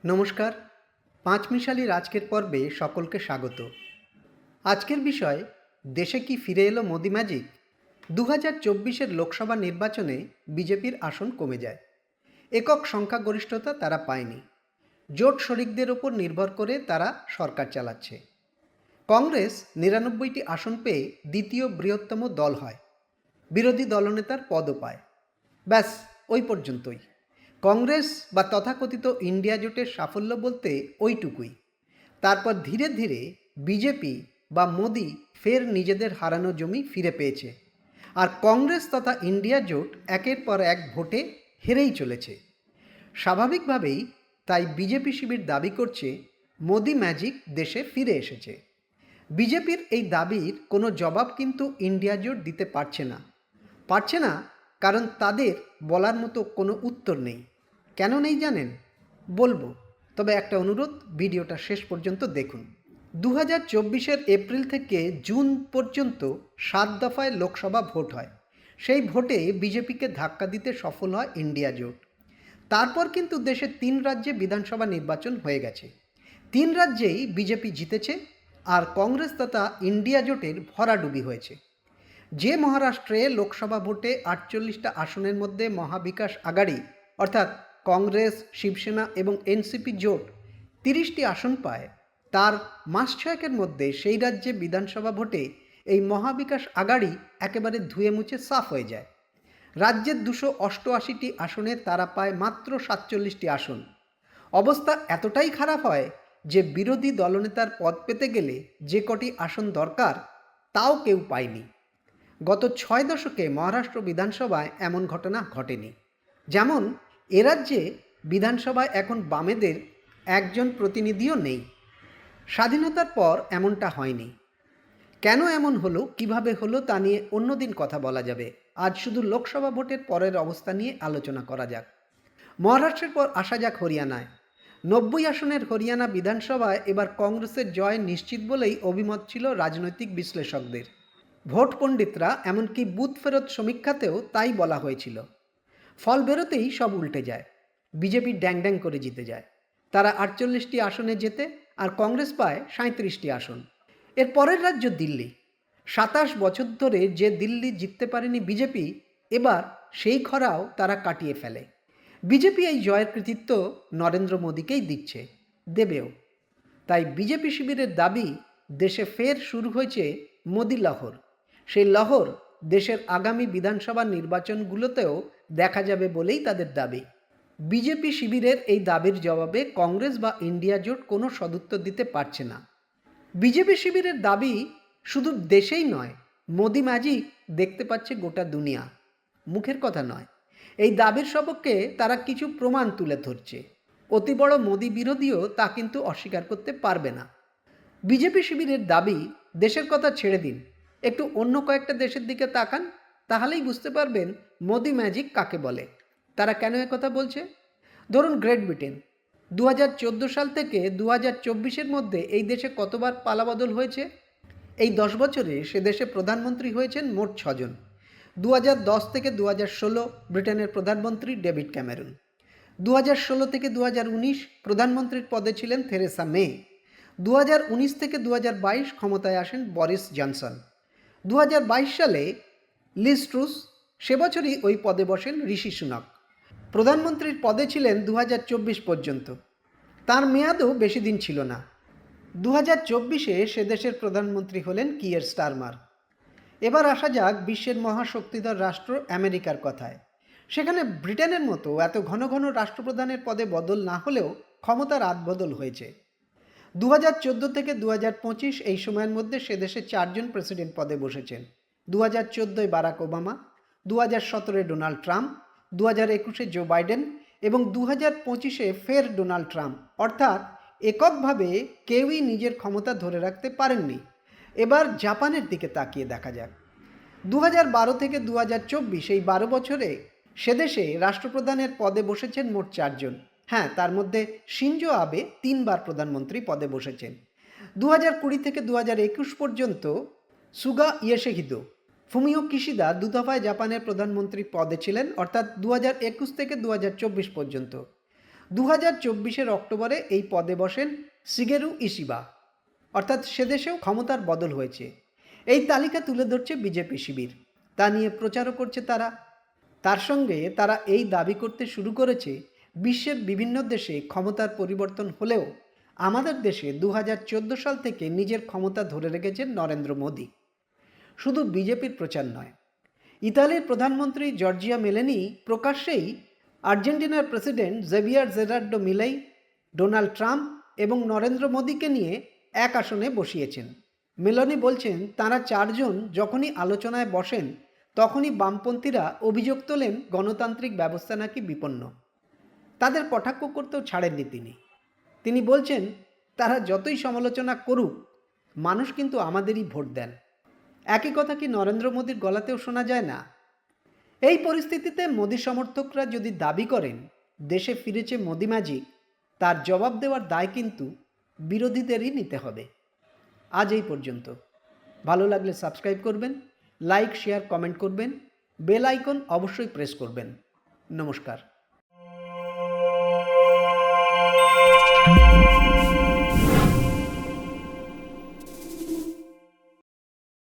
নমস্কার। পাঁচমিশালির আজকের পর্বে সকলকে স্বাগত। আজকের বিষয়, দেশে কি ফিরে এলো মোদি ম্যাজিক? 2024-এর লোকসভা নির্বাচনে বিজেপির আসন কমে যায়। একক সংখ্যাগরিষ্ঠতা তারা পায়নি। জোট শরিকদের ওপর নির্ভর করে তারা সরকার চালাচ্ছে। কংগ্রেস 99টি আসন পেয়ে দ্বিতীয় বৃহত্তম দল হয়। বিরোধী দলনেতার পদও পায়। ব্যাস, ওই পর্যন্তই। কংগ্রেস বা তথাকথিত ইন্ডিয়া জোটের সাফল্য বলতে ওইটুকুই। তারপর ধীরে ধীরে বিজেপি বা মোদি ফের নিজেদের হারানো জমি ফিরে পেয়েছে। আর কংগ্রেস তথা ইন্ডিয়া জোট একের পর এক ভোটে হেরেই চলেছে। স্বাভাবিকভাবেই তাই বিজেপি শিবির দাবি করছে মোদি ম্যাজিক দেশে ফিরে এসেছে। বিজেপির এই দাবির কোনো জবাব কিন্তু ইন্ডিয়া জোট দিতে পারছে না কারণ তাদের বলার মতো কোনো উত্তর নেই। কেন নেই জানেন? বলবো, তবে একটা অনুরোধ, ভিডিওটা শেষ পর্যন্ত দেখুন। 2024-এর এপ্রিল থেকে জুন পর্যন্ত 7 দফায় লোকসভা ভোট হয়। সেই ভোটে বিজেপিকে ধাক্কা দিতে সফল হয় ইন্ডিয়া জোট। তারপর কিন্তু দেশের 3 রাজ্যে বিধানসভা নির্বাচন হয়ে গেছে। 3 রাজ্যেই বিজেপি জিতেছে আর কংগ্রেস তথা ইন্ডিয়া জোটের ভরাডুবি হয়েছে। যে মহারাষ্ট্রে লোকসভা ভোটে 48টা আসনের মধ্যে মহাবিকাশ আঘাড়ি অর্থাৎ কংগ্রেস, শিবসেনা এবং এনসিপি জোট 30টি আসন পায়, তার মাস ছয়েকের মধ্যে সেই রাজ্যে বিধানসভা ভোটে এই মহাবিকাশ আঘাড়ি একেবারে ধুয়ে মুছে সাফ হয়ে যায়। রাজ্যের 288টি আসনে তারা পায় মাত্র 47টি আসন। অবস্থা এতটাই খারাপ হয় যে বিরোধী দলনেতার পদ পেতে গেলে যে কটি আসন দরকার তাও কেউ পায়নি। গত 6 দশকে মহারাষ্ট্র বিধানসভায় এমন ঘটনা ঘটেনি। যেমন এ রাজ্যে বিধানসভায় এখন বামেদের একজন প্রতিনিধিও নেই। স্বাধীনতার পর এমনটা হয়নি। কেন এমন হলো, কিভাবে হলো তা নিয়ে অন্যদিন কথা বলা যাবে। আজ শুধু লোকসভা ভোটের পরের অবস্থা নিয়ে আলোচনা করা যাক। মহারাষ্ট্রের পর আসা যাক হরিয়ানায়। 90 আসনের হরিয়ানা বিধানসভায় এবার কংগ্রেসের জয় নিশ্চিত বলেই অভিমত ছিল রাজনৈতিক বিশ্লেষকদের। ভোট পণ্ডিতরা, এমনকি বুথ ফেরত সমীক্ষাতেও তাই বলা হয়েছিল। ফল বেরোতেই সব উল্টে যায়। বিজেপি ড্যাং ড্যাং করে জিতে যায়। তারা 48টি আসনে জেতে আর কংগ্রেস পায় 37টি আসন। এর পরের রাজ্য দিল্লি। 27 বছর ধরে যে দিল্লি জিততে পারেনি বিজেপি, এবার সেই খরাও তারা কাটিয়ে ফেলে। বিজেপি এই জয়ের কৃতিত্ব নরেন্দ্র মোদীকেই দিচ্ছে, দেবেও। তাই বিজেপি শিবিরের দাবি, দেশে ফের শুরু হয়েছে মোদি লহর। সেই লহর দেশের আগামী বিধানসভা নির্বাচনগুলোতেও দেখা যাবে বলেই তাদের দাবি। বিজেপি শিবিরের এই দাবির জবাবে কংগ্রেস বা ইন্ডিয়া জোট কোনো সদুত্তর দিতে পারছে না। বিজেপি শিবিরের দাবি শুধু দেশেই নয়, মোদি ম্যাজিক দেখতে পাচ্ছে গোটা দুনিয়া। মুখের কথা নয়, এই দাবির সপক্ষে তারা কিছু প্রমাণ তুলে ধরছে। অতি বড় মোদি বিরোধীও তা কিন্তু অস্বীকার করতে পারবে না। বিজেপি শিবিরের দাবি, দেশের কথা ছেড়ে দিন, একটু অন্য কয়েকটা দেশের দিকে তাকান, তাহলেই বুঝতে পারবেন মোদি ম্যাজিক কাকে বলে। তারা কেন একথা বলছে? ধরুন গ্রেট ব্রিটেন। 2014 সাল থেকে 2024-এর মধ্যে এই দেশে কতবার পালাবদল হয়েছে? এই 10 বছরে সে দেশে প্রধানমন্ত্রী হয়েছেন মোট 6 জন। 2010 থেকে 2016 ব্রিটেনের প্রধানমন্ত্রী ডেভিড ক্যামেরন। 2016 থেকে 2019 প্রধানমন্ত্রীর পদে ছিলেন থেরেসা মে। 2019 থেকে 2022 ক্ষমতায় আসেন বরিস জনসন। 2022 সালে লিজ ট্রুস, সে বছরই ওই পদে বসেন ঋষি সুনাক। প্রধানমন্ত্রীর পদে ছিলেন 2024 পর্যন্ত। তার মেয়াদও বেশি দিন ছিল না। 2024-এ সে দেশের প্রধানমন্ত্রী হলেন কিয়ার স্টারমার। এবার আসা যাক বিশ্বের মহাশক্তিধর রাষ্ট্র আমেরিকার কথায়। সেখানে ব্রিটেনের মতো এত ঘন ঘন রাষ্ট্রপ্রধানের পদে বদল না হলেও ক্ষমতার আদবদল হয়েছে। 2014 থেকে 2025 এই সময়ের মধ্যে সে দেশে 4 জন প্রেসিডেন্ট পদে বসেছেন। 2014-এ বারাক ওবামা, 2017-এ ডোনাল্ড ট্রাম্প, 2021-এ জো বাইডেন এবং 2025-এ ফের ডোনাল্ড ট্রাম্প। অর্থাৎ এককভাবে কেউই নিজের ক্ষমতা ধরে রাখতে পারেননি। এবার জাপানের দিকে তাকিয়ে দেখা যাক। 2012 থেকে 2024 এই 12 বছরে সে দেশে রাষ্ট্রপ্রধানের পদে বসেছেন মোট 4 জন। হ্যাঁ, তার মধ্যে শিনজো আবে 3 বার প্রধানমন্ত্রী পদে বসেছেন। 2020 থেকে 2021 পর্যন্ত সুগা ইয়োশিহিদে, ফুমিও কিশিদা 2 দফায় জাপানের প্রধানমন্ত্রী পদে ছিলেন, অর্থাৎ 2021 থেকে 2024 পর্যন্ত। 2024 অক্টোবরে এই পদে বসেন শিগেরু ইশিবা, অর্থাৎ সে দেশেও ক্ষমতার বদল হয়েছে। এই তালিকা তুলে ধরছে বিজেপি শিবির, তা নিয়ে প্রচারও করছে তারা। তার সঙ্গে তারা এই দাবি করতে শুরু করেছে, বিশ্বের বিভিন্ন দেশে ক্ষমতার পরিবর্তন হলেও আমাদের দেশে 2014 সাল থেকে নিজের ক্ষমতা ধরে রেখেছেন নরেন্দ্র মোদী। শুধু বিজেপির প্রচার নয়, ইতালির প্রধানমন্ত্রী জর্জিয়া মেলোনি প্রকাশ্যেই আর্জেন্টিনার প্রেসিডেন্ট জেভিয়ার জেরার্ডো মিলেই, ডোনাল্ড ট্রাম্প এবং নরেন্দ্র মোদীকে নিয়ে এক আসনে বসিয়েছেন। মেলোনি বলছেন, তাঁরা চারজন যখনই আলোচনায় বসেন তখনই বামপন্থীরা অভিযোগ তোলেন গণতান্ত্রিক ব্যবস্থা নাকি বিপন্ন। তাদের কটাক্ষ করতেও ছাড়েননি তিনি বলছেন, তারা যতই সমালোচনা করুক, মানুষ কিন্তু আমাদেরই ভোট দেন। একই কথা কি নরেন্দ্র মোদীর গলাতেও শোনা যায় না? এই পরিস্থিতিতে মোদী সমর্থকরা যদি দাবি করেন দেশে ফিরেছে মোদী ম্যাজিক, তার জবাব দেওয়ার দায় কিন্তু বিরোধীদেরই নিতে হবে। আজ এই পর্যন্ত। ভালো লাগলে সাবস্ক্রাইব করবেন, লাইক শেয়ার কমেন্ট করবেন, বেল আইকন অবশ্যই প্রেস করবেন। নমস্কার।